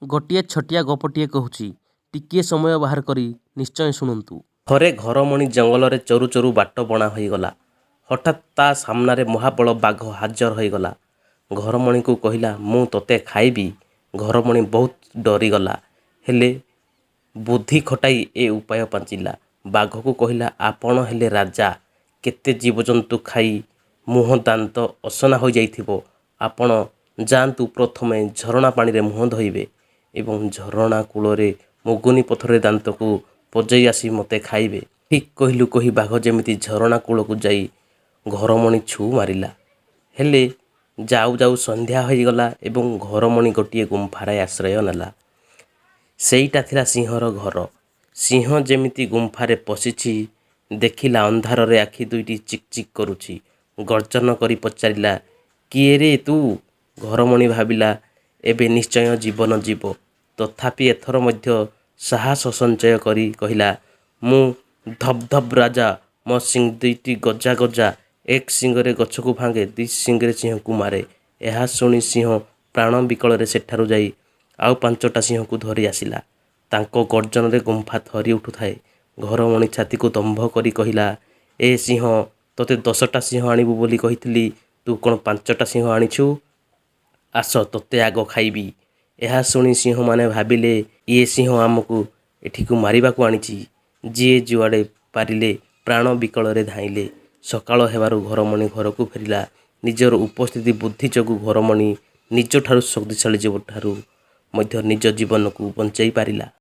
ଗୋଟିଏ ଛୋଟିଆ ଗପଟିଏ କହୁଛି, ଟିକିଏ ସମୟ ବାହାର କରି ନିଶ୍ଚୟ ଶୁଣନ୍ତୁ। ଥରେ ଘରମଣି ଜଙ୍ଗଲରେ ଚରୁ ଚରୁ ବାଟ ବଣା ହୋଇଗଲା। ହଠାତ୍ ତା ସାମ୍ନାରେ ମହାବଳ ବାଘ ହାଜର ହୋଇଗଲା। ଘରମଣିକୁ କହିଲା, ମୁଁ ତୋତେ ଖାଇବି। ଘରମଣି ବହୁତ ଡରିଗଲା, ହେଲେ ବୁଦ୍ଧି ଖଟାଇ ଏ ଉପାୟ ପାଞ୍ଚିଲା। ବାଘକୁ କହିଲା, ଆପଣ ହେଲେ ରାଜା, କେତେ ଜୀବଜନ୍ତୁ ଖାଇ ମୁହଁ ଦାନ୍ତ ଅସନା ହୋଇଯାଇଥିବ। ଆପଣ ଯାଆନ୍ତୁ, ପ୍ରଥମେ ଝରଣା ପାଣିରେ ମୁହଁ ଧୋଇବେ ଏବଂ ଝରଣା କୂଳରେ ମୁଗୁନି ପଥରରେ ଦାନ୍ତକୁ ପଜେଇ ଆସି ମୋତେ ଖାଇବେ। ଠିକ୍ କହିଲୁ କହି ବାଘ ଯେମିତି ଝରଣା କୂଳକୁ ଯାଇ ଘରମଣି ଛୁ ମାରିଲା। ହେଲେ ଯାଉ ଯାଉ ସନ୍ଧ୍ୟା ହୋଇଗଲା ଏବଂ ଘରମଣି ଗୋଟିଏ ଗୁମ୍ଫାରେ ଆଶ୍ରୟ ନେଲା। ସେଇଟା ଥିଲା ସିଂହର ଘର। ସିଂହ ଯେମିତି ଗୁମ୍ଫାରେ ପଶିଛି, ଦେଖିଲା ଅନ୍ଧାରରେ ଆଖି ଦୁଇଟି ଚିକ୍ ଚିକ୍ କରୁଛି। ଗର୍ଜନ କରି ପଚାରିଲା, କିଏ ରେ ତୁ? ଘରମଣି ଭାବିଲା, ଏବେ ନିଶ୍ଚୟ ଜୀବନ ଯିବ। ତଥାପି ଏଥର ମଧ୍ୟ ସାହସ ସଞ୍ଚୟ କରି କହିଲା, ମୁଁ ଧବ୍ ଧବ୍ ରାଜା, ମୋ ଶିଂ ଦୁଇଟି ଗଜା ଗଜା, ଏକ ଶିଙ୍ଗରେ ଗଛକୁ ଭାଙ୍ଗେ, ଦୁଇ ଶିଙ୍ଗରେ ସିଂହକୁ ମାରେ। ଏହା ଶୁଣି ସିଂହ ପ୍ରାଣ ବିକଳରେ ସେଠାରୁ ଯାଇ ଆଉ 5ଟା ସିଂହକୁ ଧରି ଆସିଲା। ତାଙ୍କ ଗର୍ଜନରେ ଗୁମ୍ଫା ଥରି ଉଠୁଥାଏ। ଘରମଣି ଛାତିକୁ ଦମ୍ଭ କରି କହିଲା, ଏ ସିଂହ, ତୋତେ 10ଟା ସିଂହ ଆଣିବୁ ବୋଲି କହିଥିଲି, ତୁ କ'ଣ 5ଟା ସିଂହ ଆଣିଛୁ? ଆସ, ତୋତେ ଆଗ ଖାଇବି। ଏହା ଶୁଣି ସିଂହମାନେ ଭାବିଲେ, ଇଏ ସିଂହ ଆମକୁ ଏଠିକୁ ମାରିବାକୁ ଆଣିଛି। ଯିଏ ଯୁଆଡ଼େ ପାରିଲେ ପ୍ରାଣ ବିକଳରେ ଧାଇଁଲେ। ସକାଳ ହେବାରୁ ଘରମଣି ଘରକୁ ଫେରିଲା। ନିଜର ଉପସ୍ଥିତି ବୁଦ୍ଧି ଯୋଗୁଁ ଘରମଣି ନିଜଠାରୁ ଶକ୍ତିଶାଳୀ ଜୀବଠାରୁ ମଧ୍ୟ ନିଜ ଜୀବନକୁ ବଞ୍ଚାଇ ପାରିଲା।